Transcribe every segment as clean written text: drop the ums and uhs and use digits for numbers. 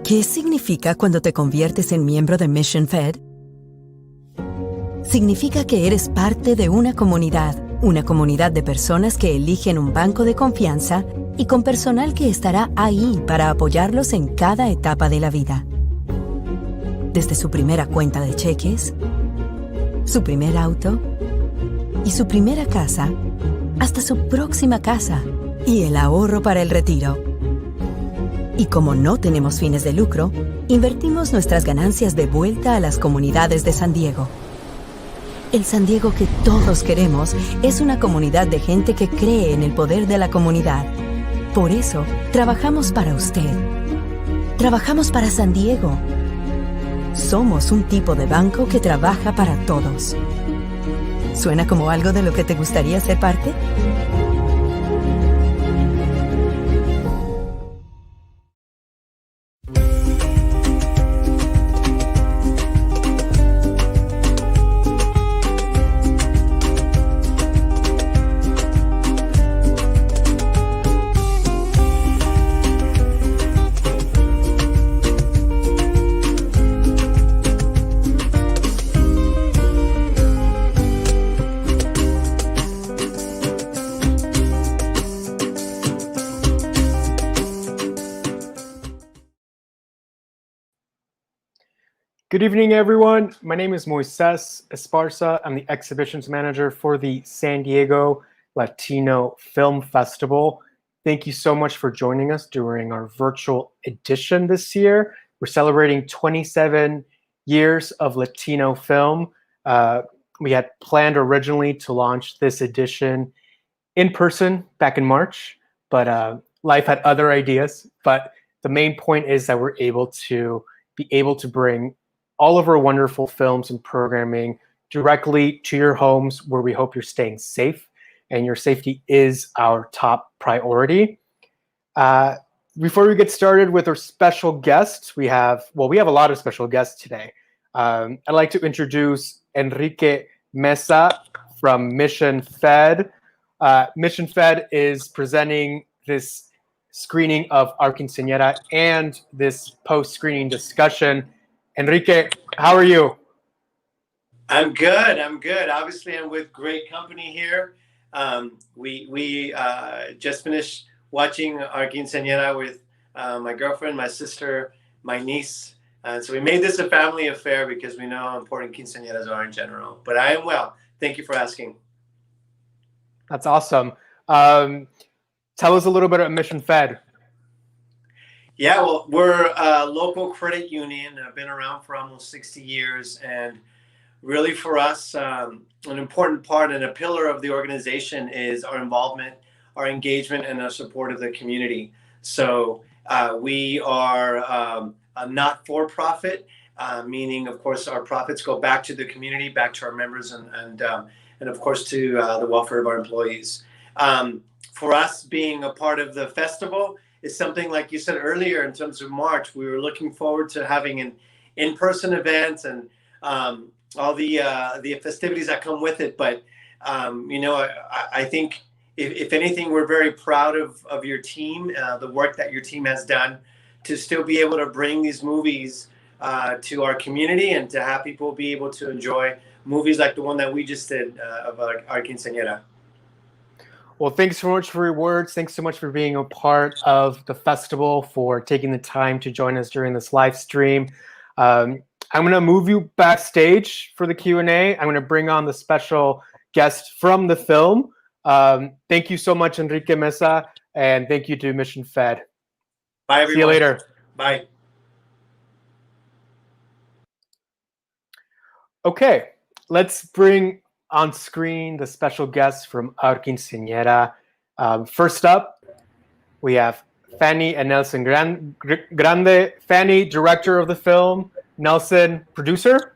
¿Qué significa cuando te conviertes en miembro de Mission Fed? Significa que eres parte de una comunidad de personas que eligen un banco de confianza y con personal que estará ahí para apoyarlos en cada etapa de la vida. Desde su primera cuenta de cheques, su primer auto y su primera casa, hasta su próxima casa y el ahorro para el retiro. Y como no tenemos fines de lucro, invertimos nuestras ganancias de vuelta a las comunidades de San Diego. El San Diego que todos queremos es una comunidad de gente que cree en el poder de la comunidad. Por eso, trabajamos para usted. Trabajamos para San Diego. Somos un tipo de banco que trabaja para todos. ¿Suena como algo de lo que te gustaría ser parte? Good evening, everyone. My name is Moises Esparza. I'm the exhibitions manager for the San Diego Latino Film Festival. Thank you so much for joining us during our virtual edition this year. We're celebrating 27 years of Latino film. We had planned originally to launch this edition in person back in March, but life had other ideas. But the main point is that we're able to bring all of our wonderful films and programming directly to your homes, where we hope you're staying safe, and your safety is our top priority. Before we get started with our special guests, we have a lot of special guests today. I'd like to introduce Enrique Mesa from Mission Fed. Mission Fed is presenting this screening of Our Quinceañera and this post-screening discussion. Enrique, how are you? I'm good. Obviously, I'm with great company here. We just finished watching Our Quinceañera with my girlfriend, my sister, my niece. So we made this a family affair because we know how important quinceañeras are in general. But I am well. Thank you for asking. That's awesome. Tell us a little bit about Mission Fed. Yeah, well, we're a local credit union. I've been around for almost 60 years. And really for us, an important part and a pillar of the organization is our involvement, our engagement, and our support of the community. So we are a not-for-profit, meaning, of course, our profits go back to the community, back to our members, and of course, to the welfare of our employees. For us, being a part of the festival is something, like you said earlier, in terms of March, we were looking forward to having an in-person event and all the festivities that come with it. But, I think if anything, we're very proud of your team, the work that your team has done to still be able to bring these movies to our community and to have people be able to enjoy movies like the one that we just did of Our Quinceañera. Well, thanks so much for your words. Thanks so much for being a part of the festival, for taking the time to join us during this live stream. I'm going to move you backstage for the Q&A. I'm going to bring on the special guest from the film. Thank you so much, Enrique Mesa, and thank you to Mission Fed. Bye, everyone. See you later. Bye. Okay, let's bring on screen the special guests from Our Quinceañera. First up, we have Fanny and Nelson Grande. Fanny, director of the film. Nelson, producer?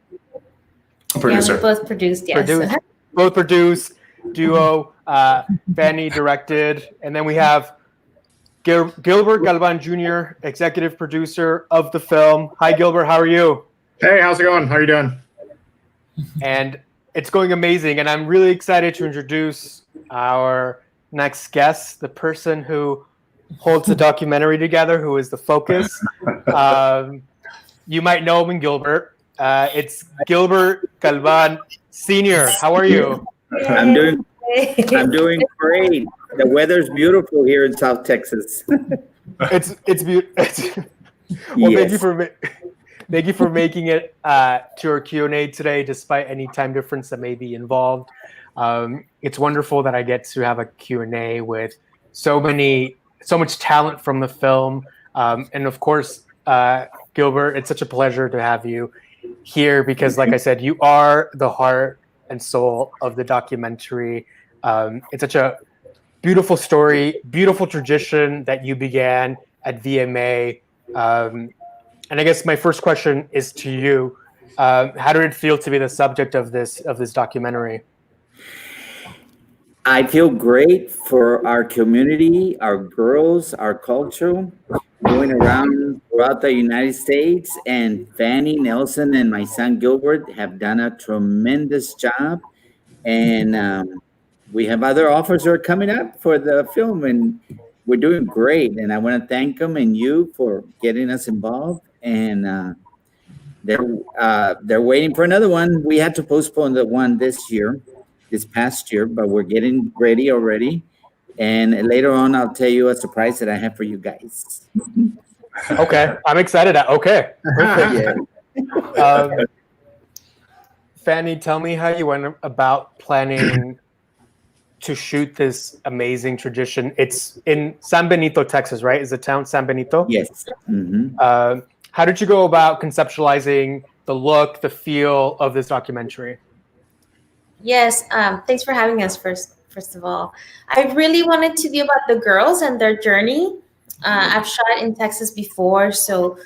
Producer. Yeah, we both produced, yes. Both produced, duo. Fanny directed. And then we have Gilbert Galvan Jr., executive producer of the film. Hi, Gilbert. How are you? Hey, how's it going? How are you doing? And it's going amazing. And I'm really excited to introduce our next guest, the person who holds the documentary together, who is the focus. You might know him in Gilbert. It's Gilbert Galvan Senior. How are you? I'm doing great. The weather's beautiful here in South Texas. It's beautiful. Well, Yes. thank you for making it to our Q&A today, despite any time difference that may be involved. It's wonderful that I get to have a Q&A with so much talent from the film. And of course, Gilbert, it's such a pleasure to have you here because, like I said, you are the heart and soul of the documentary. It's such a beautiful story, beautiful tradition that you began at VMA. And I guess my first question is to you. How did it feel to be the subject of this documentary? I feel great for our community, our girls, our culture, going around throughout the United States. And Fanny, Nelson, and my son Gilbert have done a tremendous job. And we have other offers that are coming up for the film, and we're doing great. And I want to thank them and you for getting us involved. And they're waiting for another one. We had to postpone the one this past year, but we're getting ready already. And later on, I'll tell you a surprise that I have for you guys. Okay, I'm excited. Okay. Yeah. Fanny, tell me how you went about planning to shoot this amazing tradition. It's in San Benito, Texas, right? Is the town San Benito? Yes. Mm-hmm. How did you go about conceptualizing the look, the feel of this documentary? Yes, thanks for having us first of all. I really wanted to be about the girls and their journey. I've shot in Texas before, so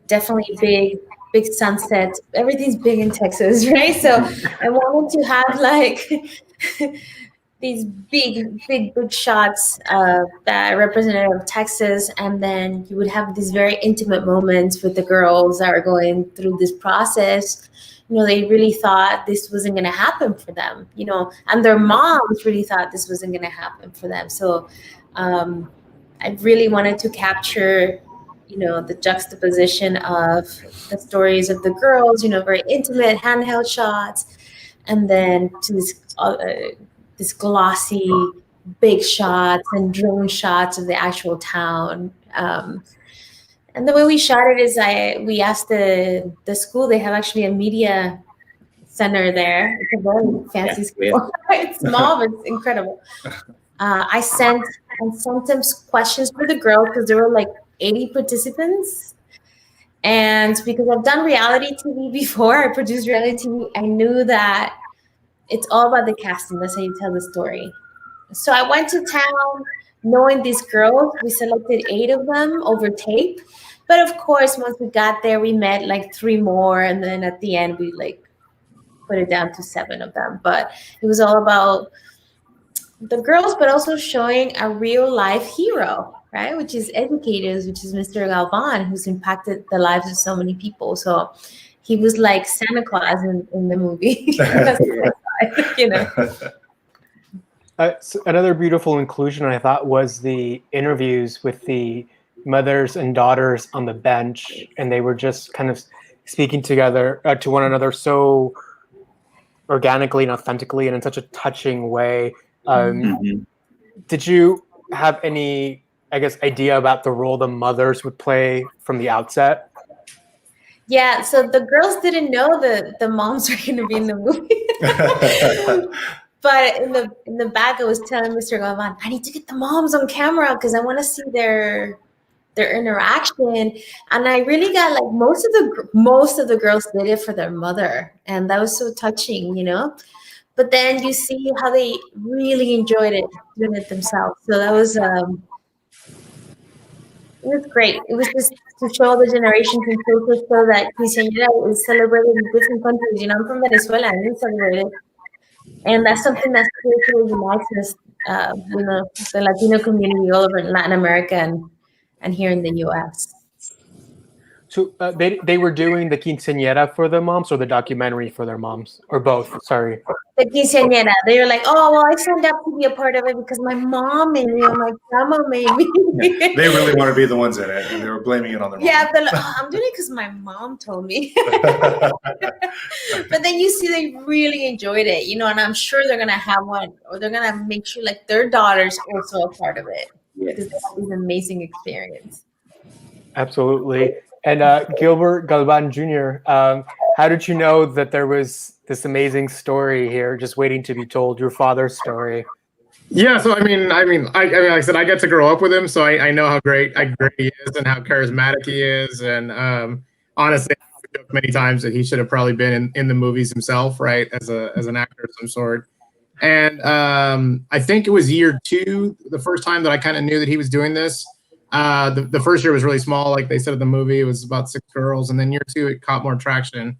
definitely big sunsets. Everything's big in Texas, right? So I wanted to have like these big shots that are representative of Texas, and then you would have these very intimate moments with the girls that are going through this process. You know, they really thought this wasn't going to happen for them, you know, and their moms really thought this wasn't going to happen for them. So I really wanted to capture, you know, the juxtaposition of the stories of the girls, you know, very intimate handheld shots, and then to this glossy big shots and drone shots of the actual town. And the way we shot it is we asked the school. They have actually a media center there. It's a very fancy school. It's small, but it's incredible. I sent them questions for the girls because there were like 80 participants. And because I've done reality TV before, I produced reality TV, I knew that it's all about the casting. That's how you tell the story. So I went to town knowing these girls. We selected 8 of them over tape. But of course, once we got there, we met like 3 more. And then at the end, we like put it down to 7 of them. But it was all about the girls, but also showing a real life hero, right? Which is Educators, which is Mr. Galvan, who's impacted the lives of so many people. So he was like Santa Claus in the movie. That's you know. So another beautiful inclusion, I thought, was the interviews with the mothers and daughters on the bench, and they were just kind of speaking together to one another so organically and authentically and in such a touching way. Did you have any, I guess, idea about the role the mothers would play from the outset? Yeah, so the girls didn't know that the moms were going to be in the movie. But in the back, I was telling Mr. Galvan, I need to get the moms on camera because I want to see their interaction. And I really got like most of the girls did it for their mother, and that was so touching, you know. But then you see how they really enjoyed it doing it themselves. So that was it was great. It was just to show the generations and so that Quinceañera is celebrated in different countries. You know, I'm from Venezuela and we celebrate it. And that's something that's really unites us, you know, the Latino community all over Latin America and here in the U.S. So they were doing the quinceañera for the moms or the documentary for their moms or both? Sorry. The quinceañera. They were like, oh, well, I signed up to be a part of it because my mom made me or my grandma made me. Yeah, they really want to be the ones in it, and they were blaming it on their mom. Yeah, they're like, oh, I'm doing it because my mom told me. But then you see they really enjoyed it, you know, and I'm sure they're going to have one, or they're going to make sure like their daughter's also a part of it. Because they have this amazing experience. Absolutely. And Gilbert Galvan Jr., how did you know that there was this amazing story here, just waiting to be told, your father's story? Yeah, so I mean, like I said, I get to grow up with him, so I know how great he is and how charismatic he is, and honestly, I've joked many times that he should have probably been in the movies himself, right, as an actor of some sort. And I think it was year 2, the first time that I kind of knew that he was doing this. The first year was really small, like they said in the movie, it was about 6 girls, and then year 2 it caught more traction.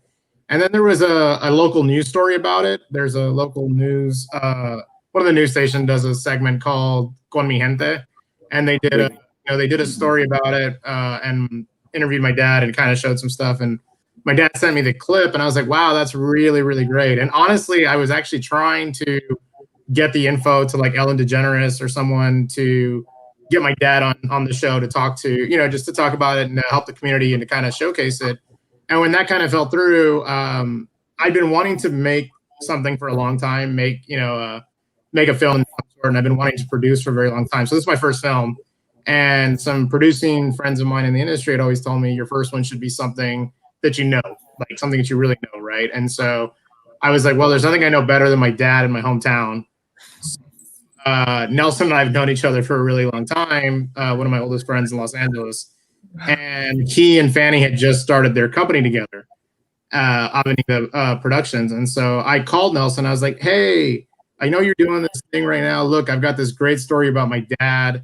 And then there was a local news story about it. There's a local news, one of the news stations does a segment called Con Mi Gente, and they did a story about it and interviewed my dad and kind of showed some stuff. And my dad sent me the clip, and I was like, wow, that's really, really great. And honestly, I was actually trying to get the info to like Ellen DeGeneres or someone to get my dad on the show to talk to, you know, just to talk about it and to help the community and to kind of showcase it. And when that kind of fell through, I'd been wanting to make something for a long time, make a film, and I've been wanting to produce for a very long time. So this is my first film, and some producing friends of mine in the industry had always told me your first one should be something that you know, like something that you really know, right? And so I was like, well, there's nothing I know better than my dad in my hometown. Nelson and I have known each other for a really long time, one of my oldest friends in Los Angeles. And he and Fanny had just started their company together, Avenida Productions. And so I called Nelson. I was like, hey, I know you're doing this thing right now. Look, I've got this great story about my dad.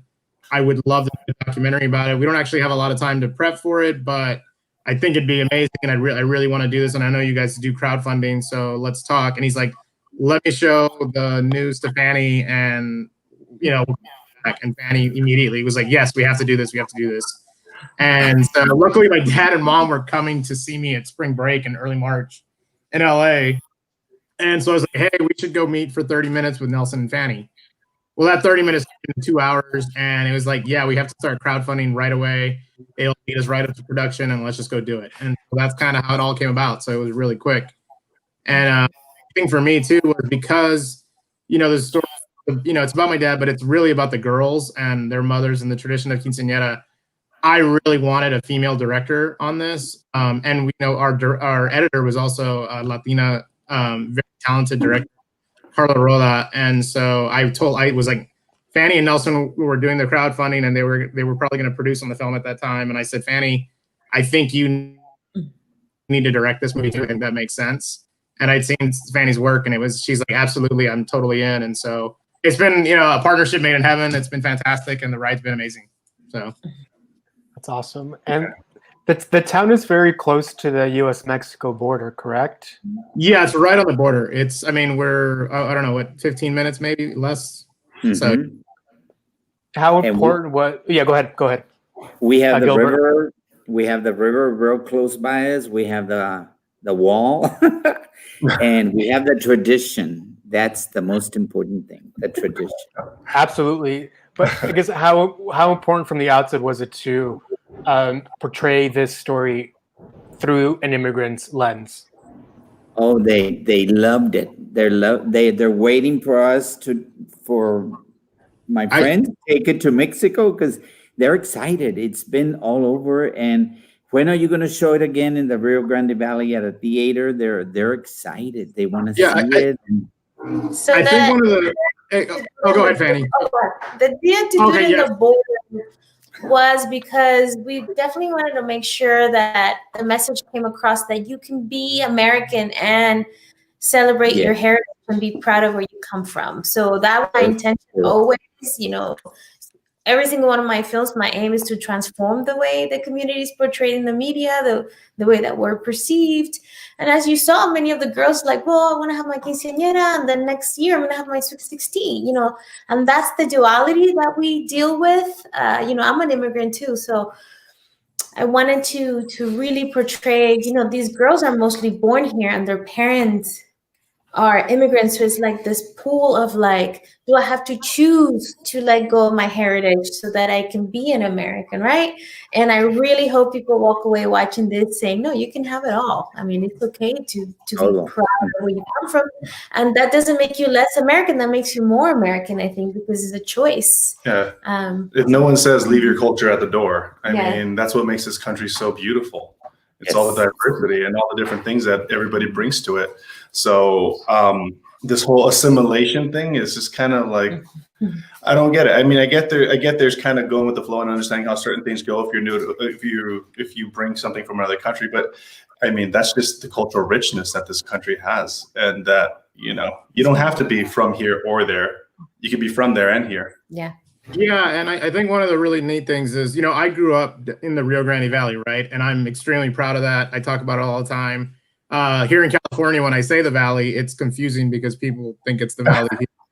I would love to do a documentary about it. We don't actually have a lot of time to prep for it, but I think it'd be amazing. And I really want to do this. And I know you guys do crowdfunding, so let's talk. And he's like, let me show the news to Fanny, and, you know, and Fanny immediately was like, yes, we have to do this. We have to do this. And so luckily my dad and mom were coming to see me at spring break in early March in LA. And so I was like, hey, we should go meet for 30 minutes with Nelson and Fanny. Well, that 30 minutes turned into 2 hours, and it was like, yeah, we have to start crowdfunding right away. It'll lead us right up to production, and let's just go do it. And so that's kind of how it all came about. So it was really quick. And the thing for me too was because, you know, the story, you know, it's about my dad, but it's really about the girls and their mothers and the tradition of quinceañera. I really wanted a female director on this, and we know our editor was also a Latina, very talented director, Carla Roda. And so I was like, Fanny and Nelson were doing the crowdfunding, and they were probably going to produce on the film at that time. And I said, Fanny, I think you need to direct this movie too. I think that makes sense. And I'd seen Fanny's work, and she's like, absolutely, I'm totally in. And so it's been, you know, a partnership made in heaven. It's been fantastic, and the ride's been amazing. So. That's awesome. And the town is very close to the U.S.-Mexico border, correct? Yeah, it's right on the border. We're, I don't know, what, 15 minutes, maybe less? Mm-hmm. So. How important yeah, go ahead. We have the Gilbert. river. We have the river real close by us. We have the wall. And we have the tradition. That's the most important thing, the tradition. Absolutely. But I guess how important from the outset was it to portray this story through an immigrant's lens? Oh, they loved it. They're waiting for us for my friends to take it to Mexico because they're excited. It's been all over. And when are you going to show it again in the Rio Grande Valley at a theater? They're excited. They want to see it. So I think one of the. Go ahead, Fanny. The idea to do it in the border was because we definitely wanted to make sure that the message came across that you can be American and celebrate your heritage and be proud of where you come from. So that was my intention always, you know. Every single one of my films, my aim is to transform the way the community is portrayed in the media, the way that we're perceived. And as you saw, many of the girls like, well, I want to have my quinceañera, and then next year I'm going to have my Sweet 16, you know. And that's the duality that we deal with. You know, I'm an immigrant too, so I wanted to really portray, you know, these girls are mostly born here and their parents are immigrants. So it's like this pool of like, do I have to choose to let go of my heritage so that I can be an American, right? And I really hope people walk away watching this saying, no, you can have it all. I mean, it's okay to be proud of where you come from. And that doesn't make you less American. That makes you more American, I think, because it's a choice. Yeah. If no one says leave your culture at the door, I mean, that's what makes this country so beautiful. It's all the diversity and all the different things that everybody brings to it. So this whole assimilation thing is just kind of like, I don't get it. I mean, I get there's kind of going with the flow and understanding how certain things go if you're new to, if you bring something from another country. But I mean, that's just the cultural richness that this country has, and that, you know, you don't have to be from here or there. You can be from there and here. Yeah. Yeah, and I think one of the really neat things is, you know, I grew up in the Rio Grande Valley, right? And I'm extremely proud of that. I talk about it all the time. Here in California, when I say the Valley, it's confusing because people think it's the Valley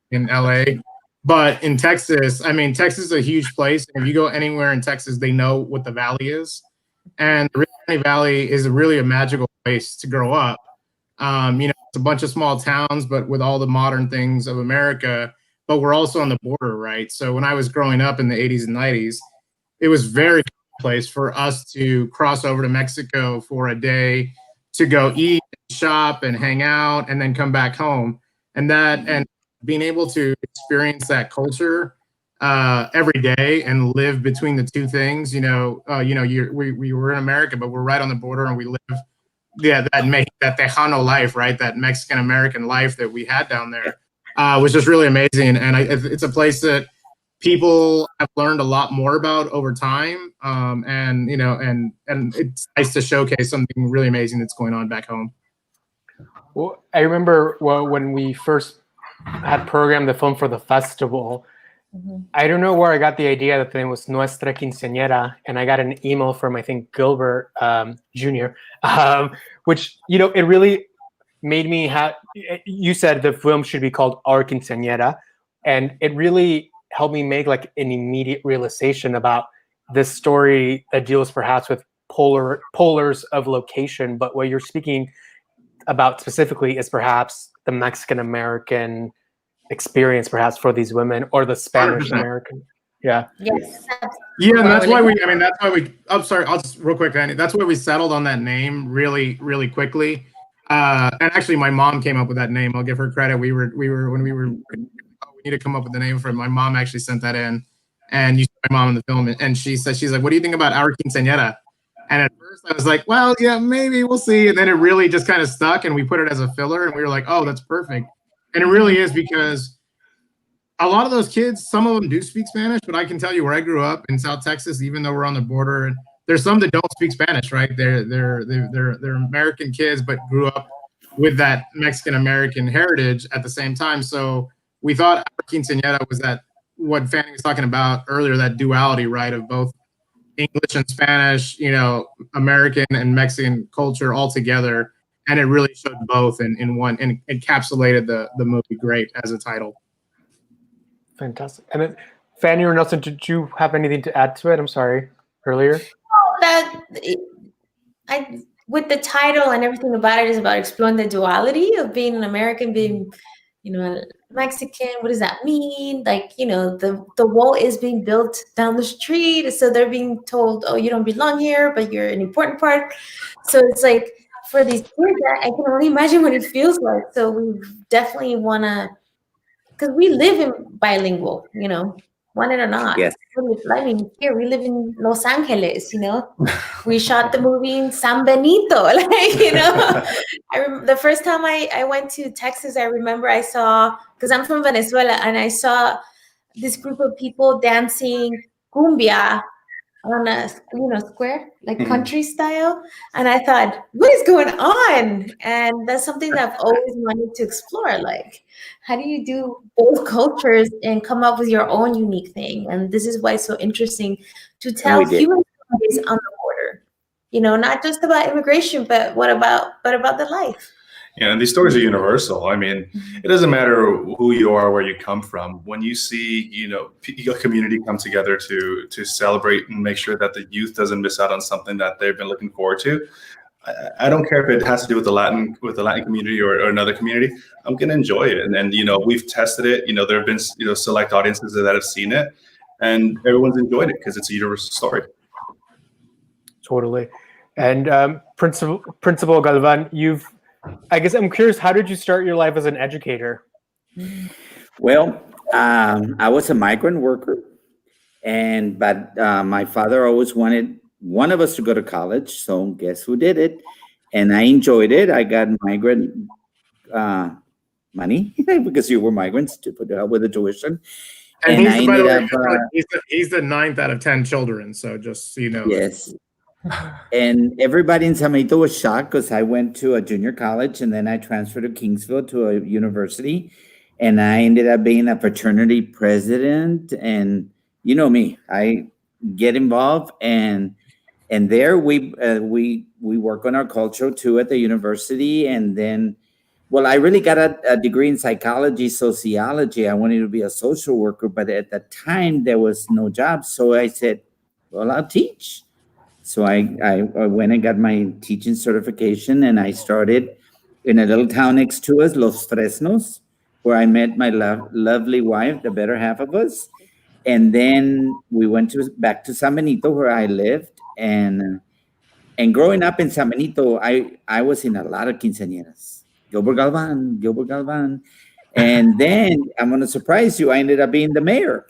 in LA. But in Texas, I mean, Texas is a huge place. If you go anywhere in Texas, they know what the Valley is. And the Rio Grande Valley is really a magical place to grow up. You know, it's a bunch of small towns, but with all the modern things of America. But we're also on the border, right? So when I was growing up in the 80s and 90s, it was very commonplace for us to cross over to Mexico for a day to go eat, shop, and hang out, and then come back home. And being able to experience that culture every day and live between the two things, we were in America, but we're right on the border, and we live that Tejano life, right? That Mexican American life that we had down there. Was just really amazing, and it's a place that people have learned a lot more about over time, and it's nice to showcase something really amazing that's going on back home. Well, I remember when we first had programmed the film for the festival, I don't know where I got the idea that the name was Nuestra Quinceañera, and I got an email from, I think, Gilbert Jr., which, you know, it really made me you said the film should be called Our Quinceañera, and it really helped me make like an immediate realization about this story that deals perhaps with polars of location, but what you're speaking about specifically is perhaps the Mexican American experience, perhaps for these women, or the Spanish American. Yeah. Yes. Yeah, and that's why I'm sorry, I'll just real quick, Fanny. That's why we settled on that name really, really quickly. And actually, my mom came up with that name. I'll give her credit. We need to come up with the name for it. My mom actually sent that in, and you saw my mom in the film, and she's like, "What do you think about Our Quinceañera?" And at first, I was like, "Well, yeah, maybe we'll see." And then it really just kind of stuck, and we put it as a filler, and we were like, "Oh, that's perfect." And it really is, because a lot of those kids, some of them do speak Spanish, but I can tell you where I grew up in South Texas, even though we're on the border, there's some that don't speak Spanish, right? They're American kids, but grew up with that Mexican American heritage at the same time. So we thought Our Quinceañera was that, what Fanny was talking about earlier, that duality, right, of both English and Spanish, you know, American and Mexican culture all together, and it really showed both in one, and encapsulated the movie great as a title. Fantastic. And then, Fanny or Nelson, did you have anything to add to it? I'm sorry, earlier. With the title and everything about it is about exploring the duality of being an American, being, you know, Mexican. What does that mean? Like, you know, the wall is being built down the street, so they're being told, oh, you don't belong here, but you're an important part. So it's like, for these kids, I can only imagine what it feels like. So we definitely want to, because we live in bilingual, you know, want it or not. Yes. I mean, here we live in Los Angeles, you know. We shot the movie in San Benito, like, you know. The first time I went to Texas, I remember I saw, because I'm from Venezuela, and I saw this group of people dancing cumbia on a square, like country style, and I thought, what is going on? And that's something that I've always wanted to explore. Like, how do you do both cultures and come up with your own unique thing? And this is why it's so interesting to tell human stories on the border. You know, not just about immigration, but about the life. And these stories are universal. I mean, it doesn't matter who you are, where you come from. When you see, a community come together to celebrate and make sure that the youth doesn't miss out on something that they've been looking forward to, I don't care if it has to do with the Latin community or another community. I'm gonna enjoy it, and we've tested it. There have been select audiences that have seen it, and everyone's enjoyed it because it's a universal story. Totally. And Principal Galvan, I guess I'm curious, how did you start your life as an educator? Well, I was a migrant worker, but my father always wanted one of us to go to college. So guess who did it? And I enjoyed it. I got migrant money because you were migrants to put up with the tuition. And he's the 9th out of 10 children. So just so you know. Yes. And everybody in San Benito was shocked because I went to a junior college and then I transferred to Kingsville to a university, and I ended up being a fraternity president. And you know me, I get involved, and there we work on our culture too at the university. And then, well, I really got a degree in psychology, sociology. I wanted to be a social worker, but at the time there was no job, so I said, well, I'll teach. So I went and got my teaching certification, and I started in a little town next to us, Los Fresnos, where I met my lovely wife, the better half of us. And then we went back to San Benito, where I lived. And growing up in San Benito, I was in a lot of quinceañeras. Gilbert Galvan. And then I'm going to surprise you, I ended up being the mayor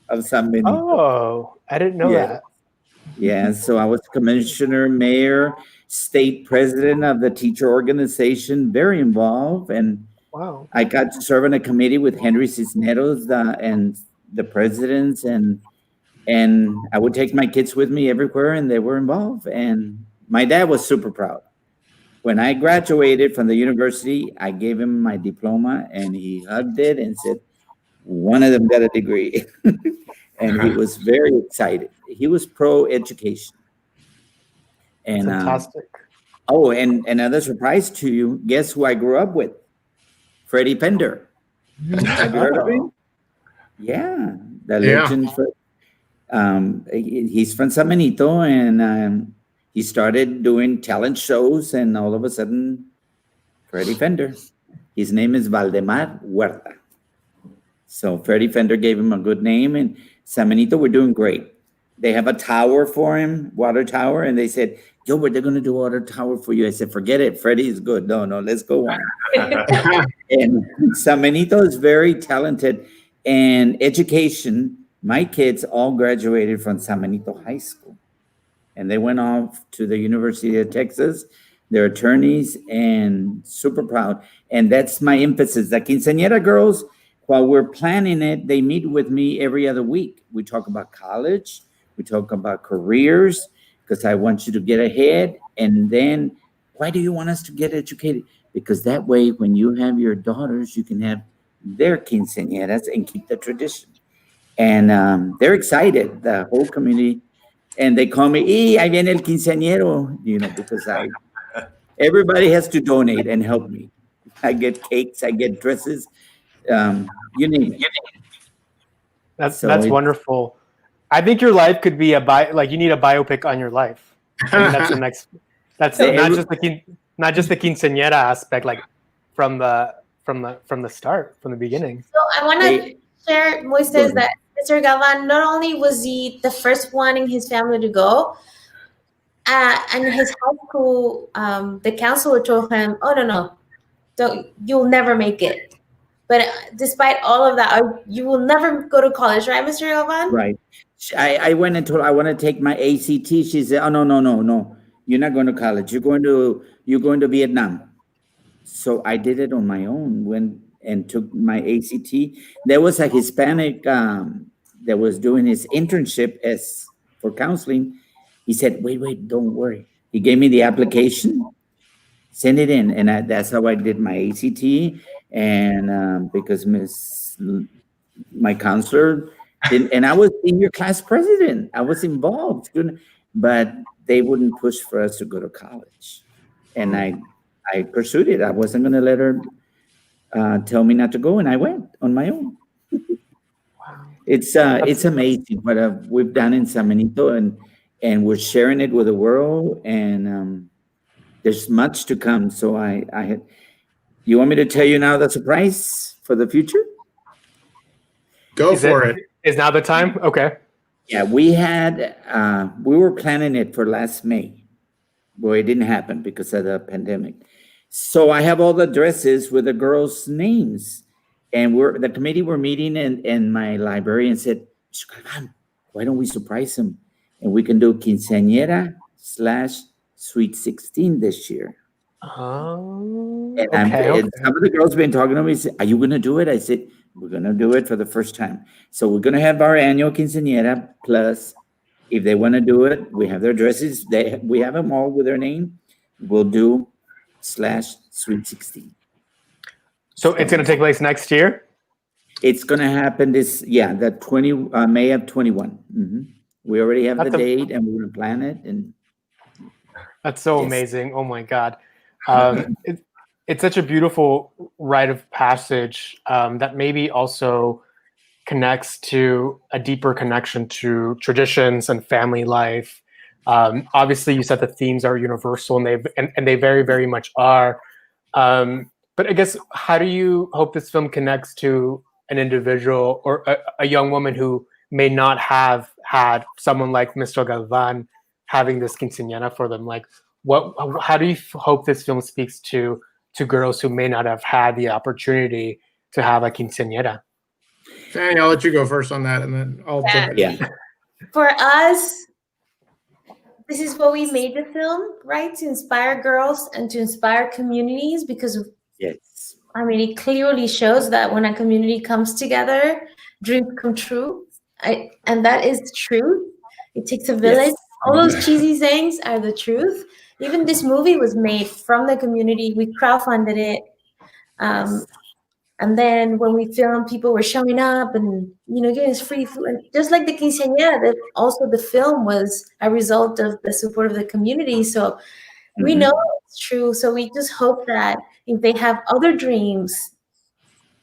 of San Benito. Oh, I didn't know that. Yeah, so I was commissioner, mayor, state president of the teacher organization, very involved. And wow, I got to serve on a committee with Henry Cisneros and the presidents, and I would take my kids with me everywhere, and they were involved. And my dad was super proud. When I graduated from the university, I gave him my diploma, and he hugged it and said, one of them got a degree. And he was very excited. He was pro-education. And fantastic. And another surprise to you, guess who I grew up with? Freddie Pender. Have you heard of him? Yeah, the legend. He's from San Benito, and he started doing talent shows, and all of a sudden, Freddie Pender. His name is Valdemar Huerta. So Freddie Pender gave him a good name, and San Benito were doing great. They have a tower for him, water tower, and they said, Gilbert, they're going to do a water tower for you. I said, forget it. Freddie is good. No, let's go on. And San Benito is very talented. And education, my kids all graduated from San Benito High School. And they went off to the University of Texas. They're attorneys and super proud. And that's my emphasis. The quinceañera girls, while we're planning it, they meet with me every other week. We talk about college. We talk about careers, because I want you to get ahead. And then, why do you want us to get educated? Because that way, when you have your daughters, you can have their quinceañeras and keep the tradition. And they're excited, the whole community. And they call me, ahí viene el quinceañero, because everybody has to donate and help me. I get cakes, I get dresses. You name it. That's wonderful. I think your life could be you need a biopic on your life. I mean, that's the next. That's not just the quinceañera aspect, like from the start, from the beginning. So I want to share, Moises, that Mr. Galvan, not only was he the first one in his family to go, and his high school, the counselor told him, "Oh no, you'll never make it." But despite all of that, you will never go to college, right, Mr. Galvan? Right. I went and told her I want to take my ACT. She said, "Oh no, you're not going to college. You're going to Vietnam." So I did it on my own. And took my ACT. There was a Hispanic that was doing his internship for counseling. He said, "Wait, don't worry." He gave me the application, send it in, and that's how I did my ACT. And because my counselor didn't, and I was senior class president. I was involved, but they wouldn't push for us to go to college. And I I pursued it. I wasn't going to let her tell me not to go, and I went on my own. It's amazing what we've done in San Benito, and we're sharing it with the world, and there's much to come. So you want me to tell you now the surprise for the future? Go for it. Is now the time? Okay. Yeah, we were planning it for last May. Well, it didn't happen because of the pandemic. So I have all the dresses with the girls' names. And the committee were meeting, and my librarian said, Mr. Galvan, why don't we surprise him? And we can do quinceañera / Sweet 16 this year. Oh, And some of the girls have been talking to me, said, are you going to do it? I said, we're going to do it for the first time. So we're going to have our annual quinceañera, plus if they want to do it, we have their dresses. We have them all with their name. We'll do / Sweet 16. So it's going to take place next year? It's going to happen the May of 21. Mm-hmm. We already have the date, and we're going to plan it. And that's so amazing. Oh my God. It's such a beautiful rite of passage that maybe also connects to a deeper connection to traditions and family life. Obviously, you said the themes are universal, and they very, very much are. But I guess, how do you hope this film connects to an individual or a young woman who may not have had someone like Mr. Galvan having this quinceañera for them? Like, how do you hope this film speaks to girls who may not have had the opportunity to have a quinceañera? Fanny, I'll let you go first on that, and then I'll jump in. Yeah. For us, this is what we made the film, right? To inspire girls and to inspire communities, because yes, I mean, it clearly shows that when a community comes together, dreams come true. And that is true. It takes a village. Yes. All those cheesy sayings are the truth. Even this movie was made from the community. We crowdfunded it. And then when we filmed, people were showing up and, giving us free food. And just like the quinceañera, also the film was a result of the support of the community. So we know it's true. So we just hope that if they have other dreams,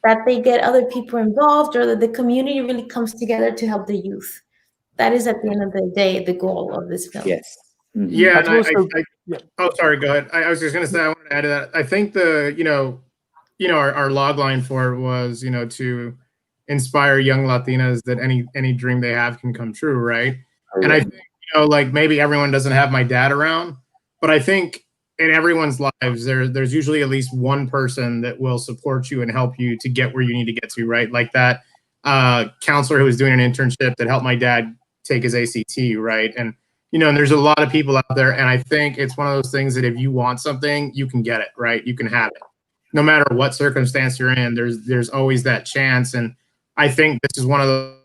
that they get other people involved, or that the community really comes together to help the youth. That is, at the end of the day, the goal of this film. Yes. Mm-hmm. Yeah. Oh, sorry. Go ahead. I was just going to say, I wanted to add to that. I think our log line for it was, to inspire young Latinas that any dream they have can come true, right? And I think, maybe everyone doesn't have my dad around, but I think in everyone's lives, there's usually at least one person that will support you and help you to get where you need to get to, right? Like that counselor who was doing an internship that helped my dad take his ACT, right? And and there's a lot of people out there, and I think it's one of those things that if you want something, you can get it, right? You can have it. No matter what circumstance you're in, there's always that chance. And I think this is one of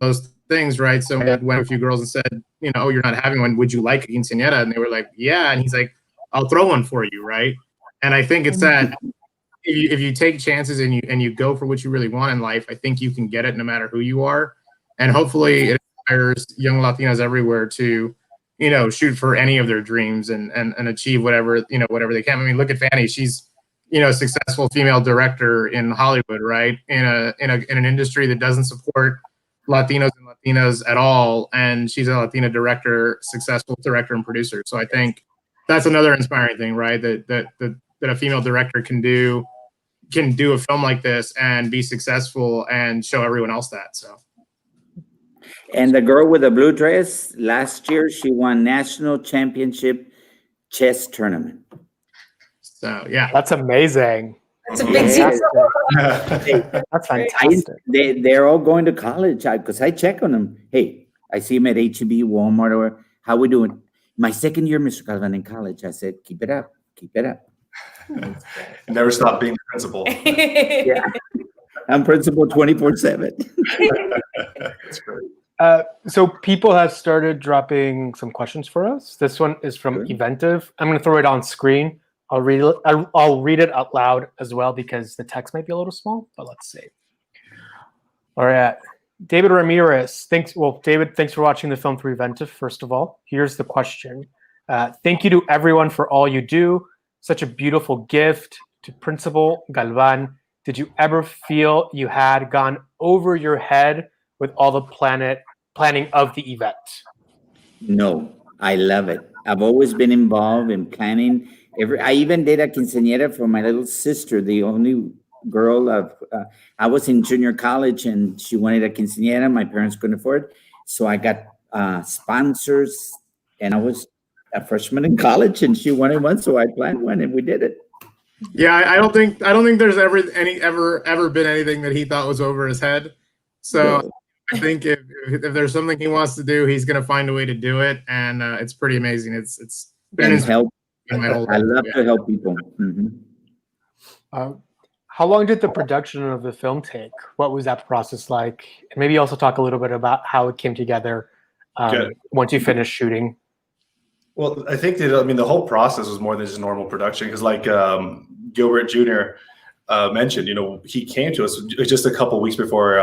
those things, right? So I went to a few girls and said, oh, you're not having one. Would you like a quinceañera? And they were like, yeah. And he's like, I'll throw one for you, right? And I think it's that if you take chances and you go for what you really want in life, I think you can get it no matter who you are. And hopefully it inspires young Latinas everywhere to, shoot for any of their dreams and achieve whatever they can. I mean, look at Fanny. She's, a successful female director in Hollywood, right? In an industry that doesn't support Latinos and Latinas at all. And she's a Latina director, successful director and producer. So I think that's another inspiring thing, right? That a female director can do a film like this and be successful and show everyone else that. So. And the girl with the blue dress, last year she won national championship chess tournament. So yeah, that's amazing. That's a big deal. That's fantastic. They're all going to college because I check on them. Hey, I see them at H-E-B, Walmart, or how we doing? My second year, Mr. Galvan, in college. I said, keep it up, keep it up. Never stop being the principal. Yeah, I'm principal 24/7. That's great. So people have started dropping some questions for us. This one is from Eventive. I'm going to throw it on screen. I'll read it out loud as well because the text might be a little small, but let's see. All right. David Ramirez, David, thanks for watching the film through Eventive, first of all. Here's the question. Thank you to everyone for all you do. such a beautiful gift to Principal Galvan. Did you ever feel you had gone over your head with all the planning of the event? No, I love it. I've always been involved in planning. I even did a quinceañera for my little sister, the only girl of. I was in junior college, and she wanted a quinceañera. My parents couldn't afford, so I got sponsors, and I was a freshman in college, and she wanted one, so I planned one, and we did it. Yeah, I don't think there's ever been anything that he thought was over his head. So I think if there's something he wants to do, he's gonna find a way to do it, and it's pretty amazing. It's been his help. My whole I life. love to help people. How long did the production of the film take? What was that process like? And maybe also talk a little bit about how it came together once you finished shooting. Well, I think the whole process was more than just normal production, because like Gilbert Jr. Mentioned, he came to us just a couple weeks before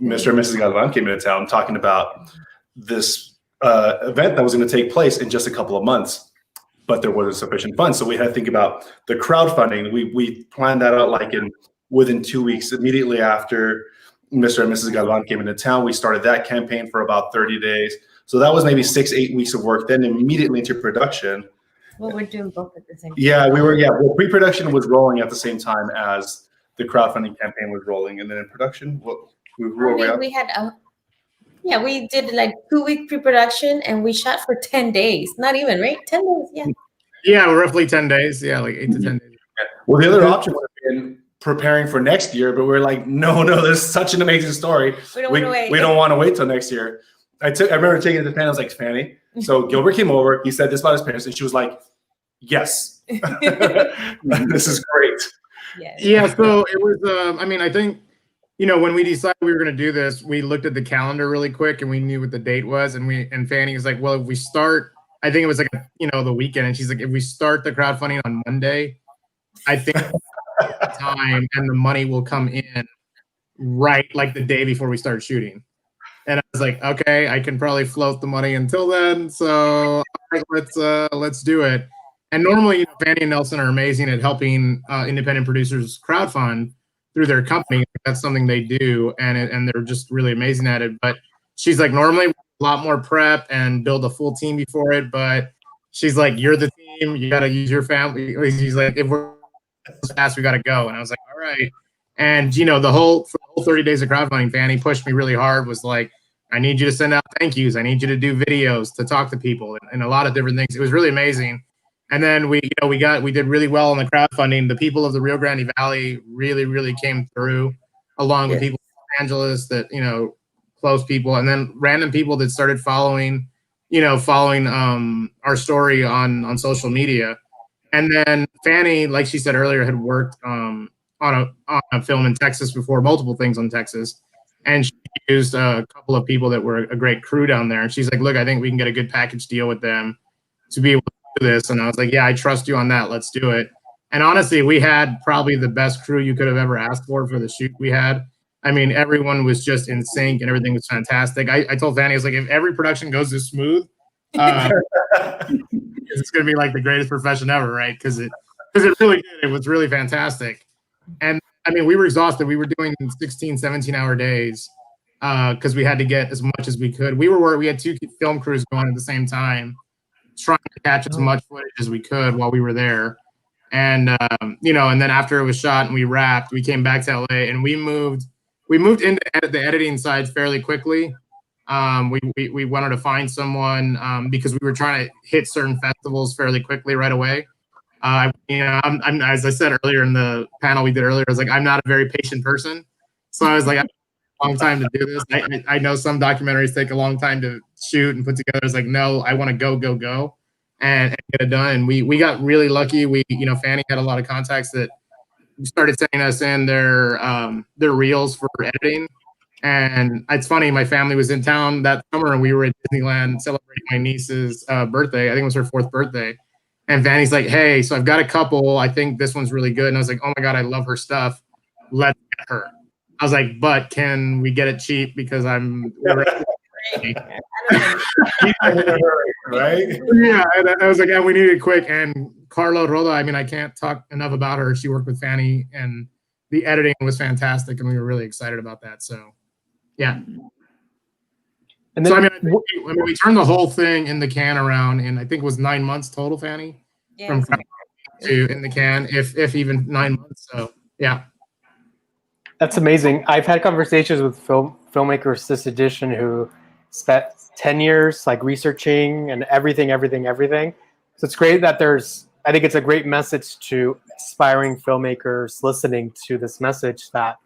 Mr. and Mrs. Galvan came into town, talking about this event that was going to take place in just a couple of months, but there wasn't sufficient funds. So we had to think about the crowdfunding. We planned that out within 2 weeks, immediately after Mr. and Mrs. Galvan came into town. We started that campaign for about 30 days. So that was maybe 6-8 weeks of work, then immediately into production. Well, we're doing both at the same time. Yeah, well, pre-production was rolling at the same time as the crowdfunding campaign was rolling. And then in production, we had we did like 2-week pre-production, and we shot for 10 days. Not even, right? 10 days, yeah. Yeah, roughly 10 days. Yeah, like 8 to 10 days. Well, the other option would have been preparing for next year, but we're like, no, this is such an amazing story. We don't want to wait. We don't want to wait till next year. I remember taking it to Fanny. I was like, Fanny. So Gilbert came over. He said this about his parents, and she was like, yes, this is great. Yes. Yeah. So it was. I think, when we decided we were going to do this, we looked at the calendar really quick, and we knew what the date was. And Fanny was like, well, if we start, I think it was like the weekend, and she's like, if we start the crowdfunding on Monday, I think time and the money will come in right like the day before we start shooting. And I was like, okay, I can probably float the money until then. So all right, let's do it. And normally, Fanny and Nelson are amazing at helping independent producers crowdfund through their company. That's something they do, and they're just really amazing at it. But she's like, normally a lot more prep and build a full team before it. But she's like, you're the team. You got to use your family. She's like, if we're fast, we got to go. And I was like, all right. And for the whole 30 days of crowdfunding, Fanny pushed me really hard. Was like, I need you to send out thank yous. I need you to do videos, to talk to people, and a lot of different things. It was really amazing. And then we did really well on the crowdfunding. The people of the Rio Grande Valley really, really came through, along with people in Los Angeles that close people, and then random people that started following our story on social media. And then Fanny, like she said earlier, had worked on a film in Texas before, multiple things on Texas. And she used a couple of people that were a great crew down there. And she's like, look, I think we can get a good package deal with them to be able to do this. And I was like, yeah, I trust you on that. Let's do it. And honestly, we had probably the best crew you could have ever asked for the shoot we had. I mean, everyone was just in sync and everything was fantastic. I told Fanny, I was like, if every production goes this smooth, it's going to be like the greatest profession ever, right? Because it really did. It was really fantastic. And I mean, we were exhausted. We were doing 16, 17-hour days because we had to get as much as we could. We had 2 film crews going at the same time, trying to catch as much footage as we could while we were there. And and then after it was shot and we wrapped, we came back to LA and we moved into the editing side fairly quickly. We wanted to find someone because we were trying to hit certain festivals fairly quickly right away. I'm as I said earlier in the panel we did earlier, I was like, I'm not a very patient person. So I was like, I have a long time to do this. I know some documentaries take a long time to shoot and put together. I was like, no, I want to go and get it done. And we got really lucky. Fanny had a lot of contacts that started sending us in their reels for editing. And it's funny, my family was in town that summer and we were at Disneyland celebrating my niece's birthday. I think it was her 4th birthday. And Fanny's like, hey, so I've got a couple. I think this one's really good. And I was like, oh my God, I love her stuff. Let's get her. I was like, but can we get it cheap? Because I'm right? Yeah. And I was like, yeah, we need it quick. And Carla Roda, I mean, I can't talk enough about her. She worked with Fanny, and the editing was fantastic, and we were really excited about that. So, yeah. And then, so, I mean, we turned the whole thing in the can around in, I think it was 9 months total, Fanny, from to in the can, if even 9 months. So, yeah. That's amazing. I've had conversations with filmmakers this edition who spent 10 years like researching and everything. So it's great that I think it's a great message to aspiring filmmakers listening to this message that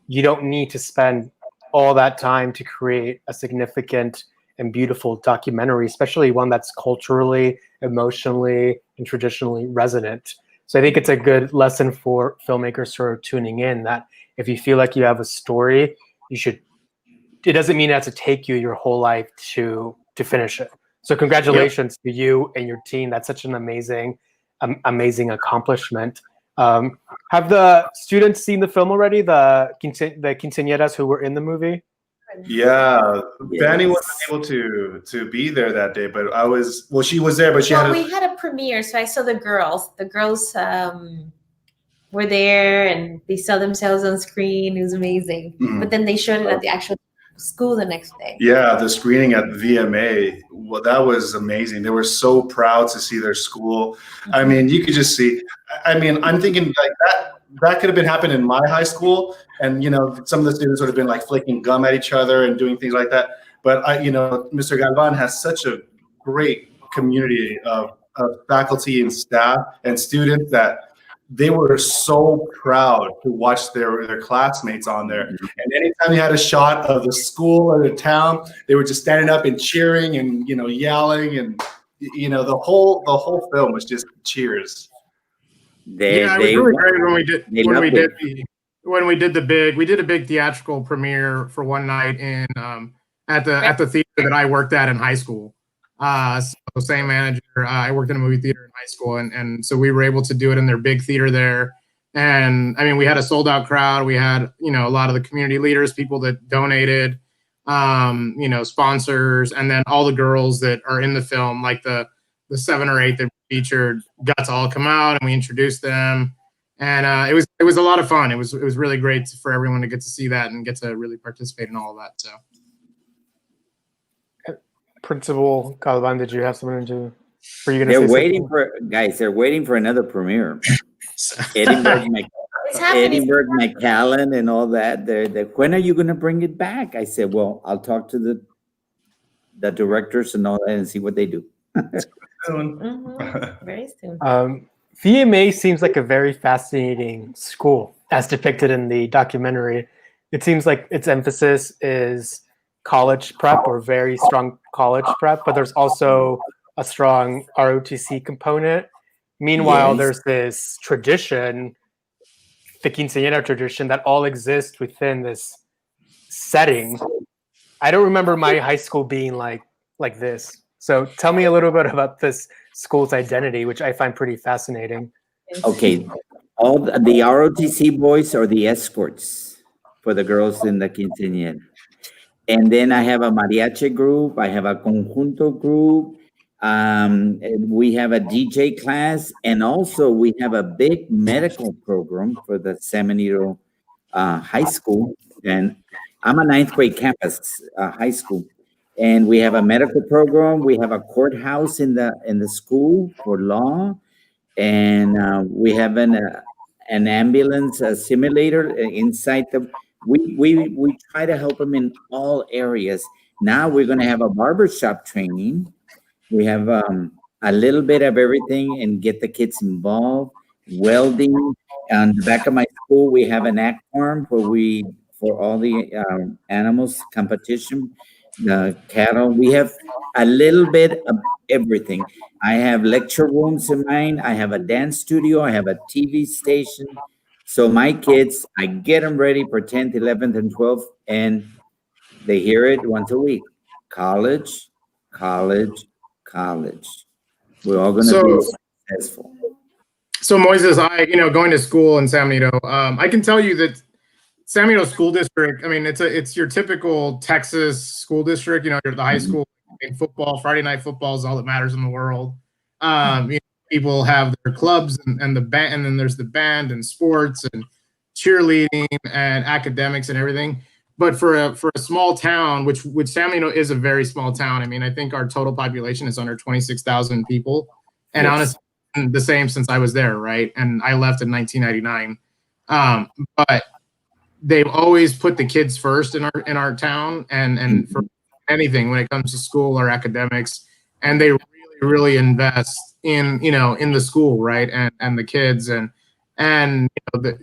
you don't need to spend all that time to create a significant and beautiful documentary, especially one that's culturally, emotionally, and traditionally resonant. So I think it's a good lesson for filmmakers who are tuning in that if you feel like you have a story, it doesn't mean it has to take you your whole life to finish it. So congratulations to you and your team. That's such an amazing accomplishment. Have the students seen the film already? The quinceañeras who were in the movie? Yeah, Fanny wasn't able to be there that day, but she was there, but we had a premiere, so I saw the girls. The girls were there and they saw themselves on screen. It was amazing. Mm-hmm. But then they showed it at the actual school the next day. Yeah, the screening at VMA, well, that was amazing. They were so proud to see their school. Mm-hmm. I mean, you could just see, I mean, I'm thinking like that could have been happening in my high school. And, you know, some of the students would have been like flicking gum at each other and doing things like that. But, Mr. Galvan has such a great community of faculty and staff and students that they were so proud to watch their classmates on there. And anytime they had a shot of the school or the town, they were just standing up and cheering and, yelling. And, the whole film was just cheers. It was really great when we did a big theatrical premiere for one night in at the theater that I worked at in high school. So same manager. I worked in a movie theater in high school, and so we were able to do it in their big theater there. And I mean, we had a sold out crowd. We had a lot of the community leaders, people that donated, sponsors, and then all the girls that are in the film, like the 7 or 8 that we featured, got to all come out, and we introduced them. And it was a lot of fun. It was really great for everyone to get to see that and get to really participate in all of that. So. Principal Galvan, did you have something to? They're waiting for another premiere. Edinburgh, McAllen, and all that. They're when are you going to bring it back? I said, well, I'll talk to the directors and all that and see what they do. Very soon. VMA seems like a very fascinating school, as depicted in the documentary. It seems like its emphasis is college prep or very strong college prep, but there's also a strong ROTC component. Meanwhile, there's this tradition, the quinceañera tradition, that all exists within this setting. I don't remember my high school being like this. So tell me a little bit about this school's identity, which I find pretty fascinating. Okay, all the ROTC boys are the escorts for the girls in the quinceañera. And then I have a mariachi group. I have a conjunto group. We have a DJ class. And also we have a big medical program for the San Benito High School. And I'm a 9th grade campus high school. And we have a medical program. We have a courthouse in the school for law. And we have an ambulance simulator inside the... We try to help them in all areas. Now we're going to have a barbershop training. We have a little bit of everything and get the kids involved. Welding. On the back of my school, we have an act farm for all the animals competition, the cattle. We have a little bit of everything. I have lecture rooms in mine. I have a dance studio. I have a TV station. So my kids, I get them ready for 10th, 11th, and 12th, and they hear it once a week. College, college, college. We're all going to be successful. So Moises, going to school in San Benito, I can tell you that San Benito School District, I mean, it's your typical Texas school district. You're the high school in football. Friday night football is all that matters in the world. people have their clubs and the band, and then there's the band and sports and cheerleading and academics and everything. But for a small town, which San Benito is a very small town. I mean, I think our total population is under 26,000 people, and honestly, the same since I was there, right? And I left in 1999. But they've always put the kids first in our town, and for anything when it comes to school or academics, and they really invest in the school, right? And the kids and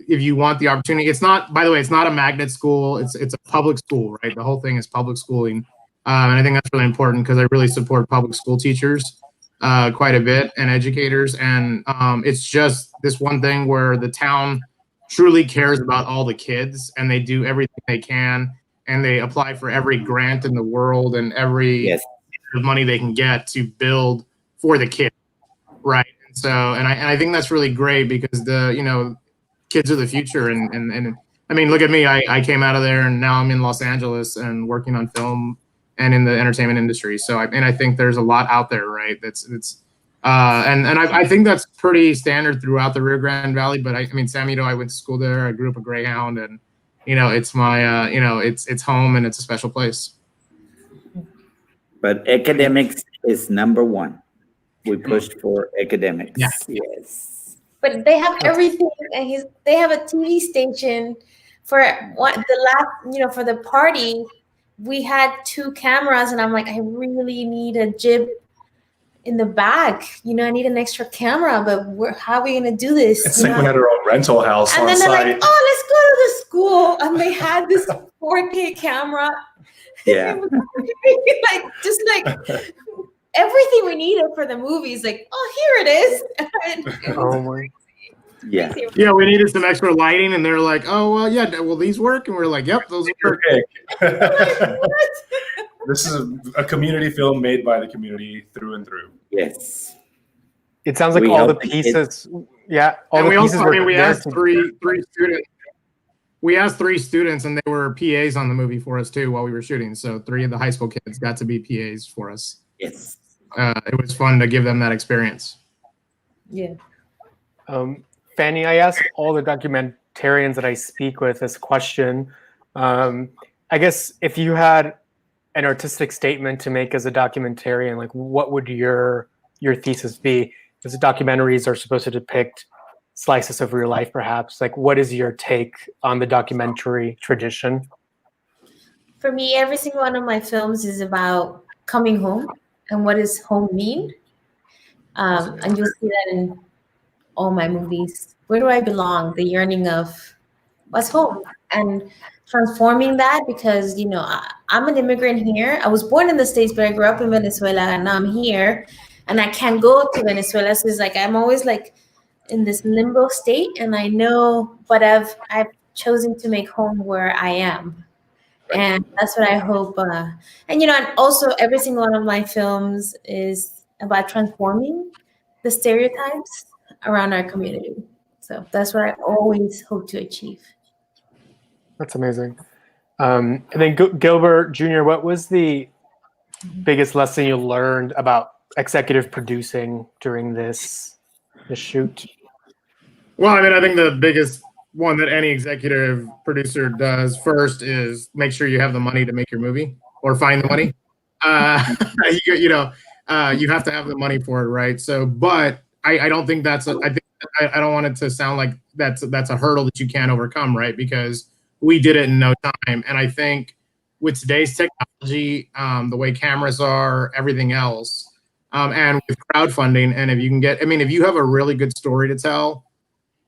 if you want the opportunity, it's not, by the way, it's not a magnet school. It's a public school, right? The whole thing is public schooling. And I think that's really important because I really support public school teachers quite a bit and educators. And it's just this one thing where the town truly cares about all the kids and they do everything they can and they apply for every grant in the world and every money they can get to build for the kids, right? So, and I think that's really great because the kids are the future. And I mean, look at me. I came out of there and now I'm in Los Angeles and working on film and in the entertainment industry. So, I think there's a lot out there, right? I think that's pretty standard throughout the Rio Grande Valley. But I mean, San Benito, I went to school there. I grew up a Greyhound, and it's my it's home and it's a special place. But academics is number one. We pushed for academics. Yeah. Yes. But they have everything, and they have a TV station for for the party. We had 2 cameras, and I'm like, I really need a jib in the back. I need an extra camera, but how are we gonna do this? It's like we had our own rental house and on then site. They're like, oh, let's go to the school, and they had this 4K camera. Yeah. like everything we needed for the movies, like, oh, here it is. Oh my. Yeah. Yeah, we needed some extra lighting, and they're like, oh, well, yeah, will these work? And we're like, yep, those work. Okay. This is a community film made by the community through and through. Yes. It sounds like all the pieces. Yeah. We asked three students. We asked 3 students, and they were PAs on the movie for us too while we were shooting. So 3 of the high school kids got to be PAs for us. Yes. It was fun to give them that experience. Yeah. Fanny, I ask all the documentarians that I speak with this question. I guess if you had an artistic statement to make as a documentarian, like what would your thesis be? Because documentaries are supposed to depict slices of real life, perhaps. Like, what is your take on the documentary tradition? For me, every single one of my films is about coming home and what does home mean. And you'll see that in all my movies. Where do I belong? The yearning of what's home, and transforming that, because I'm an immigrant here. I was born in the States, but I grew up in Venezuela, and now I'm here, and I can't go to Venezuela. So it's like I'm always like in this limbo state, and I know, but I've chosen to make home where I am, and that's what I hope. And also every single one of my films is about transforming the stereotypes around our community. So that's what I always hope to achieve. That's amazing. And then Gilbert Jr., what was the biggest lesson you learned about executive producing during this shoot? Well, I think the biggest one that any executive producer does first is make sure you have the money to make your movie, or find the money. You have to have the money for it, right? So, but I don't think I don't want it to sound like that's a hurdle that you can't overcome, right? Because we did it in no time. And I think with today's technology, the way cameras are, everything else, and with crowdfunding, and if you have a really good story to tell,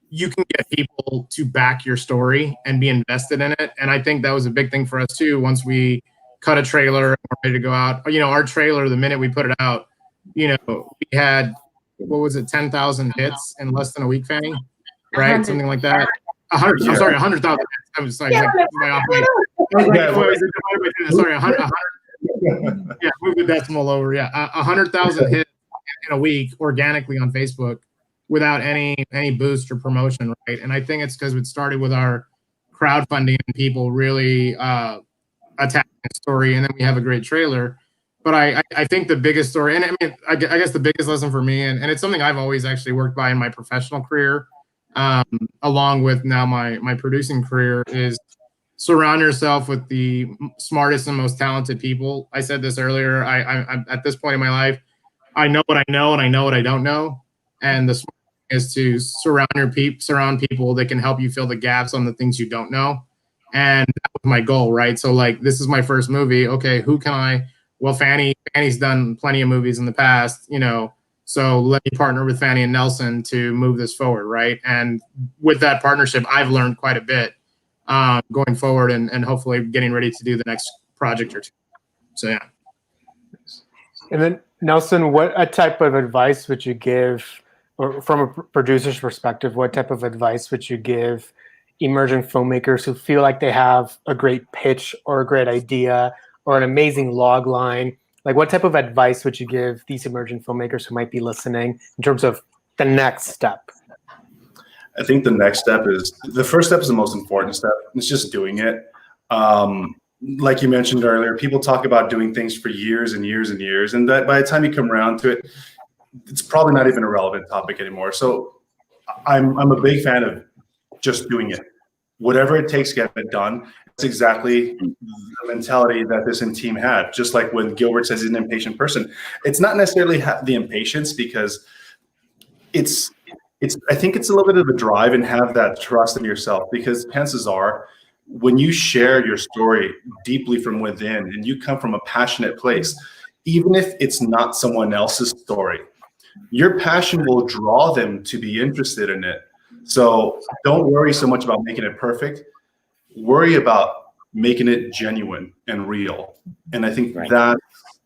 you can get people to back your story and be invested in it. And I think that was a big thing for us too. Once we cut a trailer and we're ready to go out, our trailer, the minute we put it out, we had, 10,000 hits in less than a week, Fanny, right? Something like that. 100. I'm sorry, 100,000 hits. I'm sorry. Sorry, 100. Yeah, move the decimal over. Yeah, 100,000 hits in a week organically on Facebook without any boost or promotion, right? And I think it's because it started with our crowdfunding and people really attacking the story, and then we have a great trailer. But I think the biggest story, and I mean, I guess the biggest lesson for me, and it's something I've always actually worked by in my professional career, along with now my producing career, is surround yourself with the smartest and most talented people. I said this earlier. I'm at this point in my life, I know what I know and I know what I don't know. And the smart thing is to surround people that can help you fill the gaps on the things you don't know. And that was my goal, right? So like, this is my first movie. Okay, who can I? Well, Fanny's done plenty of movies in the past, you know, so let me partner with Fanny and Nelson to move this forward, right? And with that partnership, I've learned quite a bit going forward and hopefully getting ready to do the next project or two. So, yeah. And then, Nelson, what type of advice would you give, or from a producer's perspective, what type of advice would you give emerging filmmakers who feel like they have a great pitch or a great idea or an amazing log line? Like, what type of advice would you give these emerging filmmakers who might be listening in terms of the next step? I think the next step is, the first step is the most important step. It's just doing it. Like you mentioned earlier, people talk about doing things for years and years and years, and that by the time you come around to it, it's probably not even a relevant topic anymore. So I'm a big fan of just doing it. Whatever it takes to get it done. It's exactly the mentality that this team had. Just like when Gilbert says he's an impatient person, it's not necessarily the impatience, because I think it's a little bit of a drive and have that trust in yourself, because chances are, when you share your story deeply from within and you come from a passionate place, even if it's not someone else's story, your passion will draw them to be interested in it. So don't worry so much about making it perfect. Worry about making it genuine and real. And I think that's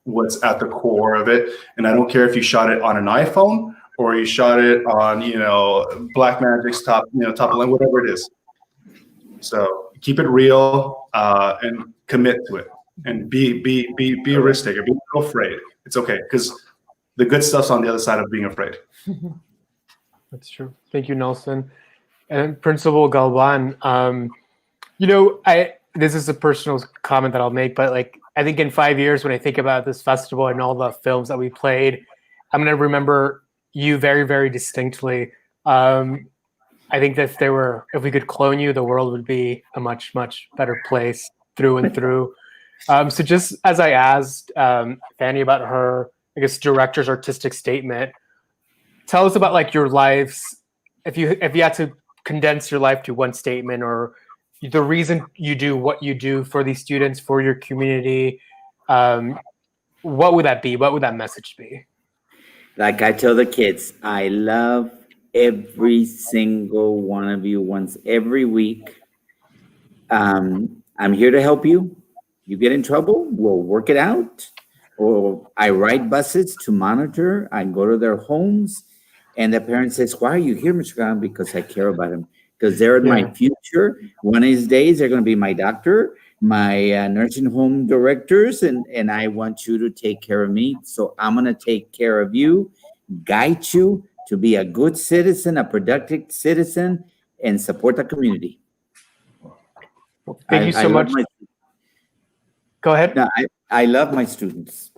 what's at the core of it. And I don't care if you shot it on an iPhone or you shot it on, you know, Blackmagic's top of line, whatever it is. So keep it real and commit to it, and be a risk taker. Be afraid. It's okay, because the good stuff's on the other side of being afraid. That's true. Thank you, Nelson. And Principal Galvan, you know, this is a personal comment that I'll make, but like, I think in 5 years, when I think about this festival and all the films that we played, I'm going to remember you very, very distinctly. I think that if we could clone you, the world would be a much, much better place through and through. So just as I asked Fanny about her, I guess, director's artistic statement, tell us about like your lives. If you had to condense your life to one statement, or the reason you do what you do for these students, for your community, what would that be? What would that message be? Like I tell the kids, I love every single one of you once every week. I'm here to help you. You get in trouble, we'll work it out. Or I ride buses to monitor. I go to their homes, and the parent says, "Why are you here, Mr. Galvan?" Because I care about them. Because they're in my future. One of these days, they're going to be my doctor, my nursing home directors, and I want you to take care of me. So I'm going to take care of you, guide you to be a good citizen, a productive citizen, and support the community. Well, thank you so much. Go ahead. No, I love my students.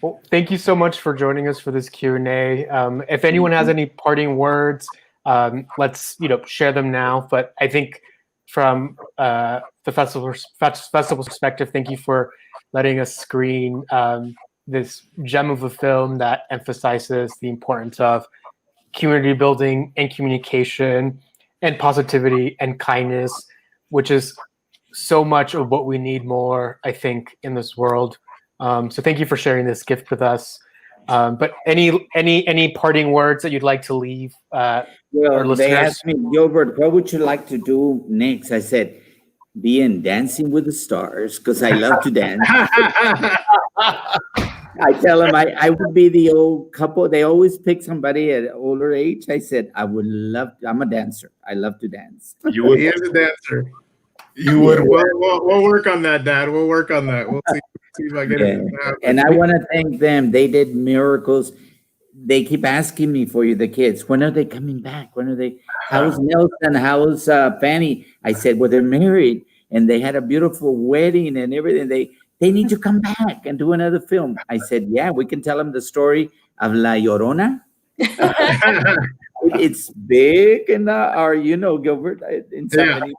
Well, thank you so much for joining us for this Q&A. If anyone has any parting words, let's share them now. But I think from the festival perspective, thank you for letting us screen this gem of a film that emphasizes the importance of community building and communication and positivity and kindness, which is so much of what we need more, I think, in this world. So thank you for sharing this gift with us. But any parting words that you'd like to leave our listeners? They asked me, Gilbert, what would you like to do next? I said, be in Dancing with the Stars, because I love to dance. I tell them I would be the old couple. They always pick somebody at an older age. I said, I would love to. I'm a dancer. I love to dance. You would. He is a dancer. You would. We'll work on that, Dad. We'll work on that. We'll see if I get it. And I want to thank them. They did miracles. They keep asking me for you, the kids. When are they coming back? When are they? How's Nelson? How's Fanny? I said, well, they're married and they had a beautiful wedding and everything. they need to come back and do another film. I said, yeah, we can tell them the story of La Llorona. It's big in our, Gilbert, in so many.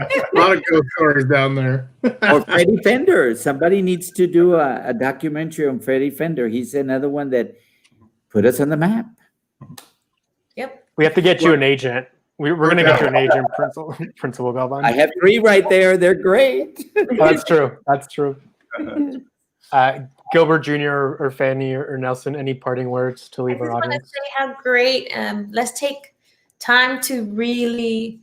A lot of ghost stories down there. Or Freddie Fender. Somebody needs to do a documentary on Freddie Fender. He's another one that put us on the map. Yep. We have to get you an agent. We're going to get you an agent, Principal Galvan. I have 3 right there. They're great. That's true. That's true. Gilbert Jr. or Fanny or Nelson, any parting words to leave our I just want audience? to say how great. Let's take time to really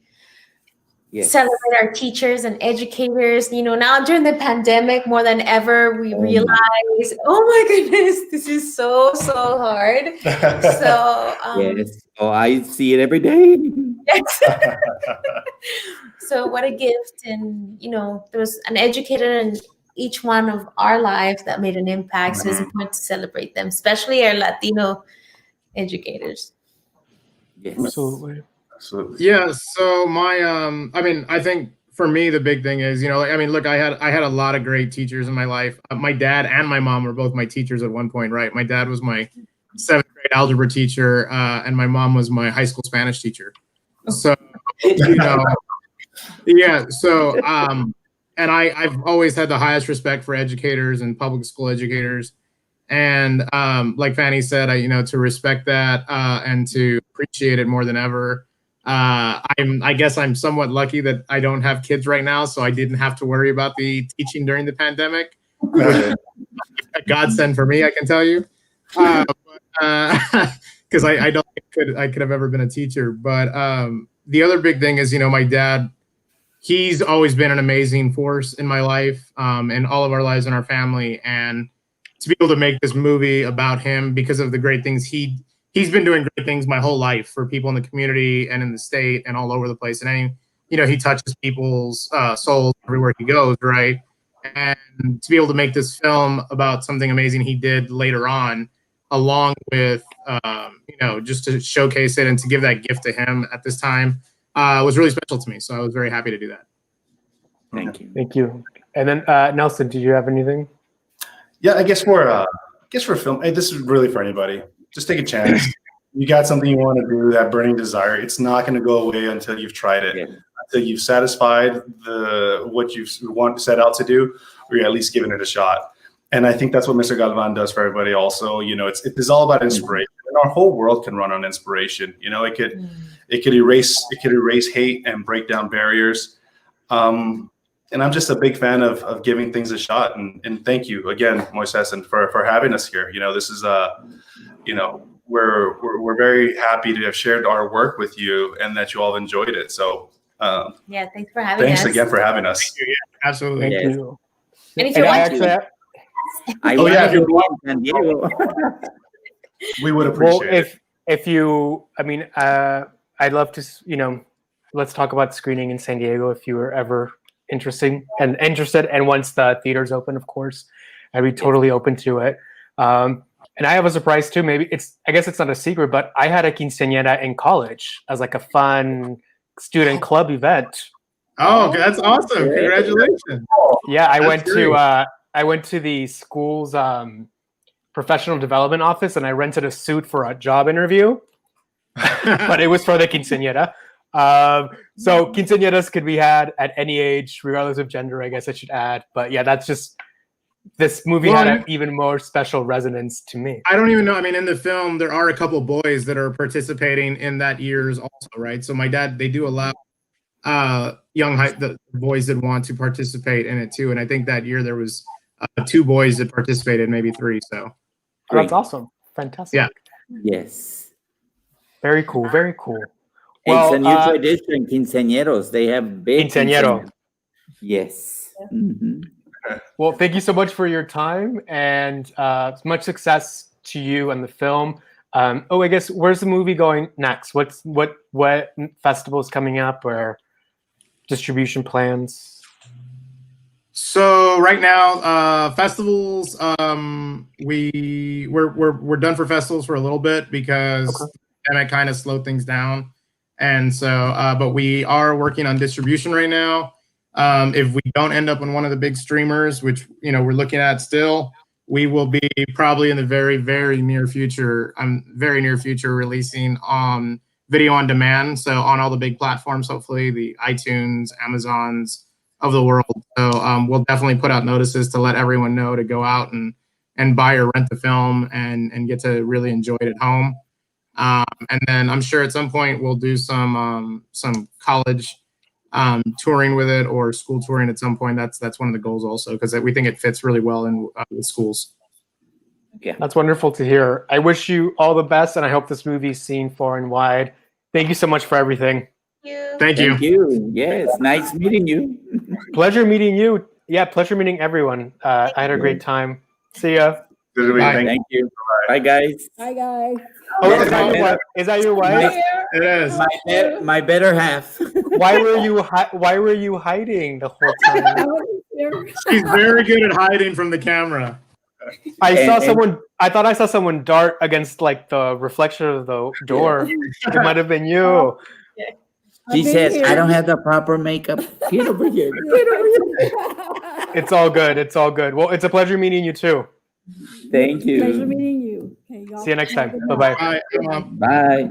celebrate our teachers and educators. Now during the pandemic, more than ever, we realize, oh my goodness, this is so hard. So yes. Oh, I see it every day. Yes. So what a gift. And there was an educator in each one of our lives that made an impact. So it's important to celebrate them, especially our Latino educators. Yes. Absolutely. Yeah. So I think for me, the big thing is, look, I had a lot of great teachers in my life. My dad and my mom were both my teachers at one point, right? My dad was my 7th grade algebra teacher, and my mom was my high school Spanish teacher. So, yeah. So, and I've always had the highest respect for educators and public school educators. And like Fanny said, to respect that and to appreciate it more than ever. I guess I'm somewhat lucky that I don't have kids right now, so I didn't have to worry about the teaching during the pandemic. A godsend for me, I can tell you. Because I don't think I could have ever been a teacher. But the other big thing is, my dad, he's always been an amazing force in my life, and all of our lives in our family. And to be able to make this movie about him because of the great things he's been doing great things my whole life for people in the community and in the state and all over the place. And he touches people's souls everywhere he goes, right? And to be able to make this film about something amazing he did later on, along with just to showcase it and to give that gift to him at this time, was really special to me. So I was very happy to do that. Thank you. Thank you. And then Nelson, did you have anything? Yeah, I guess for film, hey, this is really for anybody. Just take a chance. You got something you want to do, that burning desire. It's not going to go away until you've tried it, until you've satisfied what you set out to do, or you're at least giving it a shot. And I think that's what Mr. Galvan does for everybody. Also, it's all about inspiration, and our whole world can run on inspiration. It could erase hate and break down barriers. And I'm just a big fan of giving things a shot. And thank you again, Moises, and for having us here. This is we're very happy to have shared our work with you and that you all have enjoyed it. So thanks for having us. Thanks again for having us. Thank you. Yeah, absolutely. Thank you. And if you want to, I want to be in San Diego. We would appreciate it. If you, I'd love to, let's talk about screening in San Diego if you were ever interested, and once the theaters open, of course, I'd be totally open to it. And I have a surprise too. I guess it's not a secret, but I had a quinceañera in college as like a fun student club event. Oh, that's awesome! Congratulations. Yeah, I went to the school's professional development office, and I rented a suit for a job interview, but it was for the quinceañera. So quinceañeras could be had at any age, regardless of gender, I guess I should add. But yeah, that's just, this movie had an even more special resonance to me. I don't even know. In the film, there are a couple boys that are participating in that year's also, right? So my dad, they do allow the boys that want to participate in it too. And I think that year there was 2 boys that participated, maybe 3. So that's awesome. Fantastic. Yeah. Yes. Very cool. Very cool. It's a new tradition, quinceañeros. They have big quinceañero. Yes. Mm-hmm. Well, thank you so much for your time, and much success to you and the film. I guess, where's the movie going next? What festivals coming up, or distribution plans? So right now, festivals, we're done for festivals for a little bit because the pandemic kind of slowed things down. And so, but we are working on distribution right now. If we don't end up on one of the big streamers, which we're looking at still, we will be probably in the very, very near future. Releasing video on demand, so on all the big platforms, hopefully the iTunes, Amazons of the world. So we'll definitely put out notices to let everyone know to go out and buy or rent the film and get to really enjoy it at home. And then I'm sure at some point we'll do some college touring with it, or school touring at some point. That's one of the goals also, because we think it fits really well in with schools. Yeah, that's wonderful to hear. I wish you all the best, and I hope this movie is seen far and wide. Thank you so much for everything. Thank you. Thank you. Yes, nice meeting you. Pleasure meeting you. Yeah, pleasure meeting everyone. I had a great time. See ya. Bye. Thank you. Bye, guys. Bye, guys. Oh, is that your wife? It is. My better half. Why were you hiding the whole time? She's very good at hiding from the camera. I thought I saw someone dart against like the reflection of the door. It might have been you. She says, I don't have the proper makeup. Get over here. It's all good. It's all good. Well, it's a pleasure meeting you too. Thank you. Pleasure meeting you. Okay, see you next time. Bye-bye. Bye. Bye.